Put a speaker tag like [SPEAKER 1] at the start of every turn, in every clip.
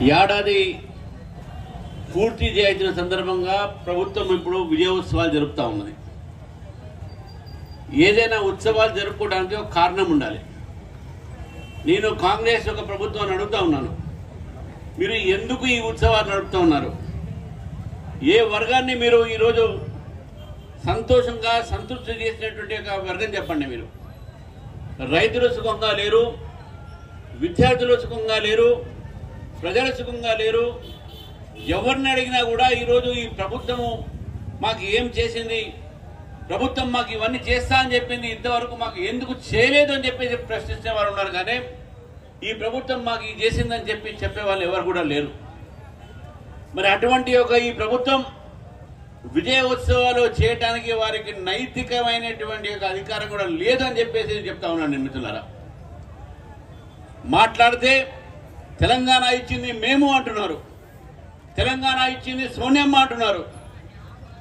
[SPEAKER 1] ఏడాది పూర్తి చేసిన సందర్భంగా ప్రభుత్వం ఇప్పుడు విజయోత్సవాలు జరుపుతూ ఉన్నది. ఏదైనా ఉత్సవాలు జరుపుకోవడానికి ఒక కారణం ఉండాలి. నేను కాంగ్రెస్ ఒక ప్రభుత్వాన్ని అడుగుతా ఉన్నాను, మీరు ఎందుకు ఈ ఉత్సవాలు నడుపుతూ ఉన్నారు? ఏ వర్గాన్ని మీరు ఈరోజు సంతోషంగా సంతృప్తి చేసినటువంటి ఒక వర్గం చెప్పండి. మీరు రైతులు సుఖంగా లేరు, విద్యార్థులు సుఖంగా లేరు, ప్రజలు సుఖంగా లేరు. ఎవరిని అడిగినా కూడా ఈరోజు ఈ ప్రభుత్వము మాకు ఏం చేసింది, ప్రభుత్వం మాకు ఇవన్నీ చేస్తా అని చెప్పింది, ఇంతవరకు మాకు ఎందుకు చేయలేదు అని చెప్పి ప్రశ్నించే వారు ఉన్నారు. కానీ ఈ ప్రభుత్వం మాకు ఇది చేసిందని చెప్పే వాళ్ళు ఎవరు కూడా లేరు. మరి అటువంటి ఈ ప్రభుత్వం విజయోత్సవాలు చేయడానికి వారికి నైతికమైనటువంటి అధికారం కూడా లేదని చెప్పేసి చెప్తా ఉన్నాను నేను. మిత్రులారా, మాట్లాడితే తెలంగాణ ఇచ్చింది మేము అంటున్నారు, తెలంగాణ ఇచ్చింది సోనియమ్మ అంటున్నారు.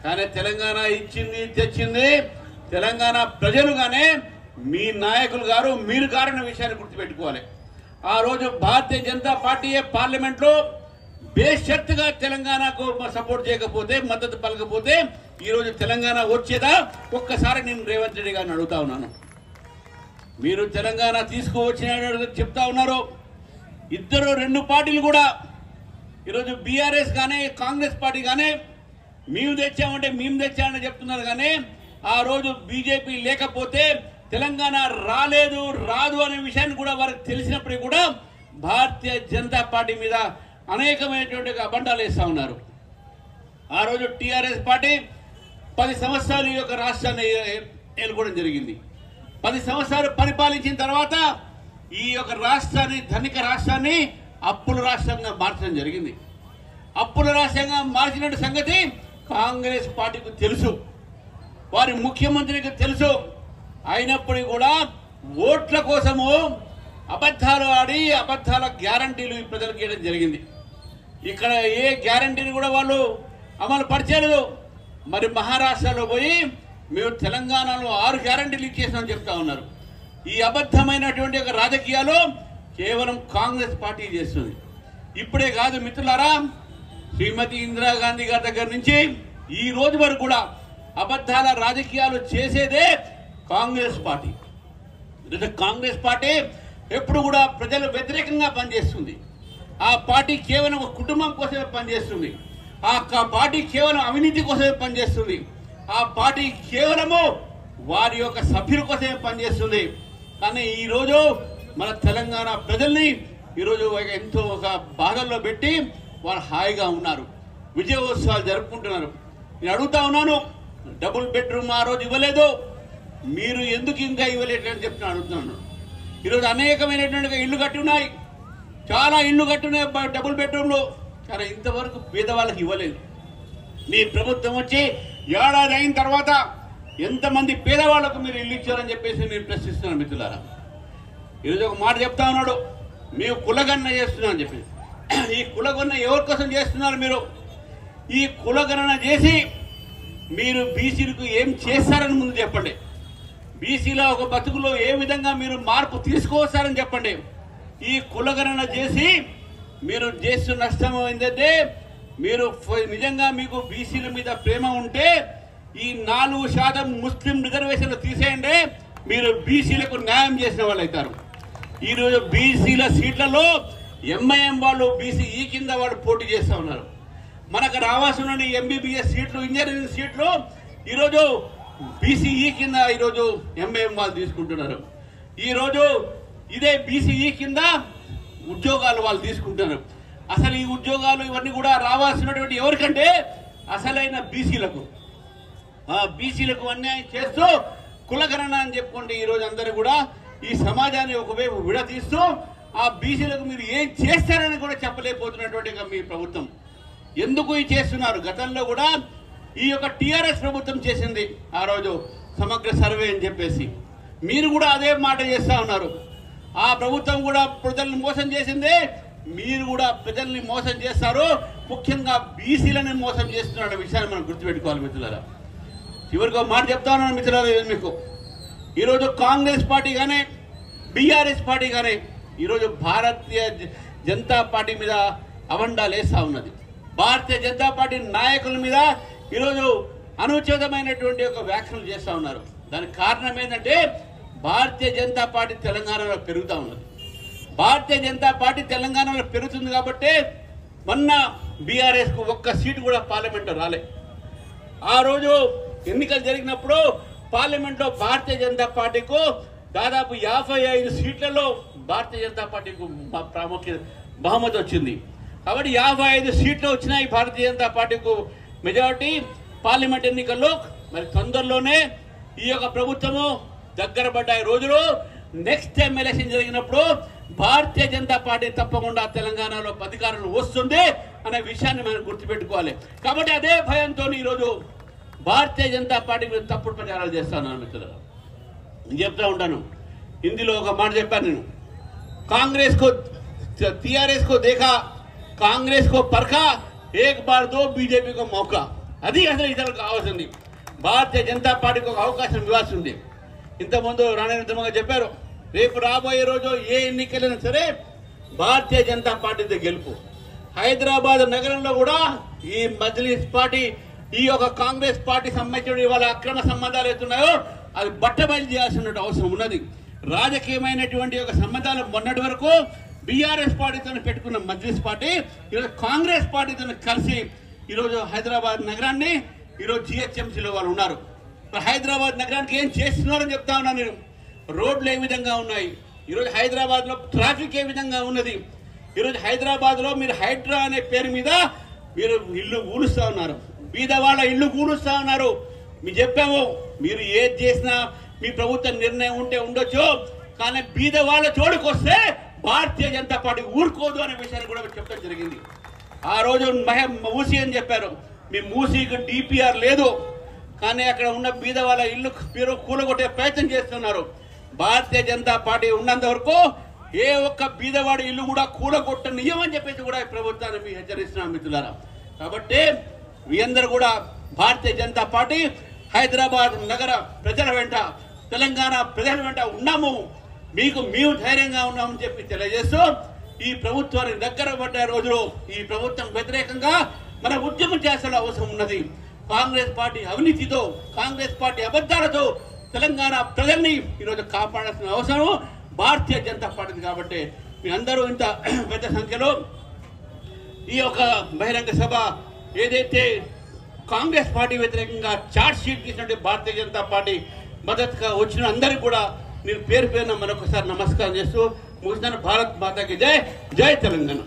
[SPEAKER 1] కానీ తెలంగాణ ఇచ్చింది తెచ్చింది తెలంగాణ ప్రజలుగానే మీ నాయకులు గారు, మీరు కారణ విషయాన్ని గుర్తుపెట్టుకోవాలి. ఆ రోజు భారతీయ జనతా పార్టీ పార్లమెంట్లో బేషరతుగా తెలంగాణకు సపోర్ట్ చేయకపోతే, మద్దతు పలకపోతే ఈరోజు తెలంగాణ వచ్చేదా? ఒక్కసారి నేను రేవంత్ రెడ్డి గారిని అడుగుతా ఉన్నాను. మీరు తెలంగాణ తీసుకువచ్చిన చెప్తా ఉన్నారు. ఇద్దరు రెండు పార్టీలు కూడా ఈరోజు బీఆర్ఎస్ కానీ కాంగ్రెస్ పార్టీ కానీ మేము తెచ్చామని చెప్తున్నారు. కానీ ఆ రోజు బీజేపీ లేకపోతే తెలంగాణ రాదు అనే విషయాన్ని కూడా వారికి తెలిసినప్పటికీ కూడా భారతీయ జనతా పార్టీ మీద అనేకమైనటువంటి అబండాలు వేస్తూ ఉన్నారు. ఆ రోజు టీఆర్ఎస్ పార్టీ 10 సంవత్సరాలు ఈ యొక్క రాష్ట్రాన్ని ఏలుకోవడం జరిగింది. 10 సంవత్సరాలు పరిపాలించిన తర్వాత ఈ యొక్క రాష్ట్రాన్ని, ధనిక రాష్ట్రాన్ని అప్పుల రాష్ట్రంగా మార్చడం జరిగింది. అప్పుల రాష్ట్రంగా మార్చిన సంగతి కాంగ్రెస్ పార్టీకి తెలుసు, వారి ముఖ్యమంత్రికి తెలుసు. అయినప్పటికీ కూడా ఓట్ల కోసము అబద్ధాలు ఆడి అబద్ధాల గ్యారంటీలు ఈ ప్రజలకు ఇవ్వడం జరిగింది. ఇక్కడ ఏ గ్యారంటీని కూడా వాళ్ళు అమలు పరిచలేదు. మరి మహారాష్ట్రలో పోయి మేము తెలంగాణలో 6 గ్యారంటీలు ఇచ్చేసామని చెప్తా ఉన్నారు. ఈ అబద్ధమైనటువంటి ఒక రాజకీయాలు కేవలం కాంగ్రెస్ పార్టీ చేస్తుంది. ఇప్పుడే కాదు మిత్రులారా, శ్రీమతి ఇందిరాగాంధీ గారి దగ్గర నుంచి ఈ రోజు వరకు కూడా అబద్ధాల రాజకీయాలు చేసేదే కాంగ్రెస్ పార్టీ. కాంగ్రెస్ పార్టీ ఎప్పుడు కూడా ప్రజల వ్యతిరేకంగా పనిచేస్తుంది. ఆ పార్టీ కేవలం ఒక కుటుంబం కోసమే పనిచేస్తుంది. ఆ పార్టీ కేవలం అవినీతి కోసమే పనిచేస్తుంది. ఆ పార్టీ కేవలము వారి యొక్క సభ్యుల కోసమే పనిచేస్తుంది. కానీ ఈరోజు మన తెలంగాణ ప్రజల్ని ఈరోజు ఎంతో ఒక బాధల్లో పెట్టి వారు హాయిగా ఉన్నారు, విజయోత్సవాలు జరుపుకుంటున్నారు. నేను అడుగుతా ఉన్నాను, డబుల్ బెడ్రూమ్ ఆ రోజు ఇవ్వలేదు, మీరు ఎందుకు ఇంకా ఇవ్వలేదని చెప్తున్నా అడుగుతున్నాను. ఈరోజు అనేకమైనటువంటి ఇళ్లు కట్టి ఉన్నాయి, చాలా ఇళ్లు కట్టి ఉన్నాయి డబుల్ బెడ్రూమ్లు. కానీ ఇంతవరకు పేదవాళ్ళకి ఇవ్వలేదు. మీ ప్రభుత్వం వచ్చి ఏడాది అయిన తర్వాత ఎంతమంది పేదవాళ్లకు మీరు ఇల్లు ఇచ్చారని చెప్పేసి నేను ప్రశ్నిస్తున్నాను. మిత్రులారా, ఈరోజు ఒక మాట చెప్తా ఉన్నాడు, మేము కులగణన చేస్తున్నాం అని చెప్పి. ఈ కులగణన ఎవరి కోసం చేస్తున్నారు? మీరు ఈ కులగణన చేసి మీరు బీసీలకు ఏం చేస్తారని ముందు చెప్పండి. బీసీల ఒక బతుకులో ఏ విధంగా మీరు మార్పు తీసుకొస్తారని చెప్పండి. ఈ కులగణన చేసి మీరు చేస్తున్న నష్టం ఏంటంటే, మీరు నిజంగా మీకు బీసీల మీద ప్రేమ ఉంటే ఈ 4% ముస్లిం రిజర్వేషన్లు తీసేయండి, మీరు బీసీలకు న్యాయం చేసిన వాళ్ళు అవుతారు. ఈరోజు బీసీల సీట్లలో ఎంఐఎం వాళ్ళు బీసీఈ కింద వాళ్ళు పోటీ చేస్తూ ఉన్నారు. మనకు రావాల్సిన ఎంబీబీఎస్ సీట్లు, ఇంజనీరింగ్ సీట్లు ఈరోజు బీసీఈ కింద ఈరోజు ఎంఐఎం వాళ్ళు తీసుకుంటున్నారు. ఈరోజు ఇదే బీసీఈ కింద ఉద్యోగాలు వాళ్ళు తీసుకుంటున్నారు. అసలు ఈ ఉద్యోగాలు ఇవన్నీ కూడా రావాల్సినటువంటి ఎవరికంటే అసలైన బీసీలకు. ఆ బీసీలకు అన్యాయం చేస్తూ కులగణన అని చెప్పుకుంటే ఈరోజు అందరూ కూడా ఈ సమాజాన్ని ఒకవైపు విడదీస్తూ ఆ బీసీలకు మీరు ఏం చేస్తారని కూడా చెప్పలేకపోతున్నటువంటి మీ ప్రభుత్వం ఎందుకు ఇది చేస్తున్నారు? గతంలో కూడా ఈ యొక్క టీఆర్ఎస్ ప్రభుత్వం చేసింది ఆ రోజు సమగ్ర సర్వే అని చెప్పేసి, మీరు కూడా అదే మాట చేస్తా ఉన్నారు. ఆ ప్రభుత్వం కూడా ప్రజల్ని మోసం చేసింది, మీరు కూడా ప్రజల్ని మోసం చేస్తారు, ముఖ్యంగా బీసీలని మోసం చేస్తున్న విషయాన్ని మనం గుర్తుపెట్టుకోవాలి మిత్రులారా. చివరికి మాట చెప్తా ఉన్నాను మిత్రులారా, మీకు ఈరోజు కాంగ్రెస్ పార్టీ కానీ బీఆర్ఎస్ పార్టీ కానీ ఈరోజు భారతీయ జనతా పార్టీ మీద అవండాలేస్తా ఉన్నది. భారతీయ జనతా పార్టీ నాయకుల మీద ఈరోజు అనుచితమైనటువంటి ఒక వ్యాఖ్యలు చేస్తూ ఉన్నారు. దానికి కారణం ఏంటంటే భారతీయ జనతా పార్టీ తెలంగాణలో పెరుగుతూ ఉన్నది. భారతీయ జనతా పార్టీ తెలంగాణలో పెరుగుతుంది కాబట్టి మొన్న బీఆర్ఎస్కు ఒక్క సీటు కూడా పార్లమెంట్లో రాలే. ఆ రోజు ఎన్నికలు జరిగినప్పుడు పార్లమెంట్లో భారతీయ జనతా పార్టీకు దాదాపు 55 సీట్లలో భారతీయ జనతా పార్టీకు బహుమతి వచ్చింది. కాబట్టి 55 సీట్లు వచ్చినాయి భారతీయ జనతా పార్టీకు మెజారిటీ పార్లమెంట్ ఎన్నికల్లో. మరి తొందరలోనే ఈ యొక్క ప్రభుత్వము దగ్గర పడ్డాయి రోజులు. నెక్స్ట్ టైం ఎలక్షన్ జరిగినప్పుడు భారతీయ జనతా పార్టీ తప్పకుండా తెలంగాణలో అధికారంలో వస్తుంది అనే విషయాన్ని మనం గుర్తుపెట్టుకోవాలి. కాబట్టి అదే భయంతో ఈరోజు భారతీయ జనతా పార్టీ మీద తప్పుడు ప్రచారాలు చేస్తాను మిత్రులు. చెప్తా ఉంటాను, హిందీలో ఒక మాట చెప్పాను నేను, కాంగ్రెస్ को टीआरएस को देखा, कांग्रेस को परखा, एक बार दो बीजेपी को मौका. అది అసలు ఇతరులకు కావాల్సింది. భారతీయ జనతా పార్టీకి ఒక అవకాశం ఇవ్వాల్సింది. ఇంతకుముందు రాణేంద్రగా చెప్పారు, రేపు రాబోయే రోజు ఏ ఎన్నికలైనా సరే భారతీయ జనతా పార్టీతో గెలుపు. హైదరాబాద్ నగరంలో కూడా ఈ మజ్లిస్ పార్టీ ఈ యొక్క కాంగ్రెస్ పార్టీ సంబంధించిన వాళ్ళ అక్రమ సంబంధాలు ఎత్తున్నాయో అది బట్టబయలు చేయాల్సిన అవసరం ఉన్నది. రాజకీయమైనటువంటి ఒక సంబంధాలు మొన్నటి వరకు బీఆర్ఎస్ పార్టీతో పెట్టుకున్న మజ్లిస్ పార్టీ ఈరోజు కాంగ్రెస్ పార్టీతో కలిసి ఈరోజు హైదరాబాద్ నగరాన్ని ఈరోజు జిహెచ్ఎంసీలో వాళ్ళు ఉన్నారు. హైదరాబాద్ నగరానికి ఏం చేస్తున్నారని చెప్తా ఉన్నాను నేను. రోడ్లు ఏ విధంగా ఉన్నాయి, ఈరోజు హైదరాబాద్లో ట్రాఫిక్ ఏ విధంగా ఉన్నది, ఈరోజు హైదరాబాద్లో మీరు హైడ్రా అనే పేరు మీద మీరు ఇల్లు కూలుస్తూ ఉన్నారు, బీదవాళ్ళ ఇల్లు కూలుస్తూ ఉన్నారు. మీరు చెప్పాము, మీరు ఏది చేసినా మీ ప్రభుత్వ నిర్ణయం ఉంటే ఉండొచ్చు, కానీ బీదవాళ్ళ చోటుకు వస్తే భారతీయ జనతా పార్టీ ఊరుకోదు అనే విషయాన్ని కూడా చెప్పడం జరిగింది. ఆ రోజు మూసీ అని చెప్పారు, మీ మూసీకి డిపిఆర్ లేదు, కానీ అక్కడ ఉన్న బీదవాళ్ళ ఇల్లు మీరు కూలగొట్టే ప్రయత్నం చేస్తున్నారు. భారతీయ జనతా పార్టీ ఉన్నంత వరకు ఏ ఒక్క బీదవాడి ఇల్లు కూడా కూలగొట్టనియమని చెప్పేసి కూడా ప్రభుత్వాన్ని మీ హెచ్చరిస్తున్నాం మిత్రులారా. కాబట్టి మీ అందరూ కూడా భారతీయ జనతా పార్టీ హైదరాబాద్ నగర ప్రజల వెంట, తెలంగాణ ప్రజల వెంట ఉన్నాము, మేము ధైర్యంగా ఉన్నామని చెప్పి తెలియజేస్తూ ఈ ప్రభుత్వాన్ని దగ్గర పడ్డ రోజులు ఈ ప్రభుత్వం వ్యతిరేకంగా మన ఉద్యమం చేయాల్సిన అవసరం ఉన్నది. కాంగ్రెస్ పార్టీ అవినీతితో, కాంగ్రెస్ పార్టీ అబద్ధాలతో తెలంగాణ ప్రజల్ని ఈరోజు కాపాడాల్సిన అవసరం భారతీయ జనతా పార్టీ. కాబట్టి మీ అందరూ ఇంత పెద్ద సంఖ్యలో ఈ యొక్క బహిరంగ సభ ఏదైతే కాంగ్రెస్ పార్టీ వ్యతిరేకంగా చార్జ్ షీట్ తీసినట్టు భారతీయ జనతా పార్టీ మద్దతుగా వచ్చిన అందరికీ కూడా నేను పేరు పేరున మరొకసారి నమస్కారం చేస్తూ ముగిస్తాను. భారత్ మాతాకి జై, జై తెలంగాణ.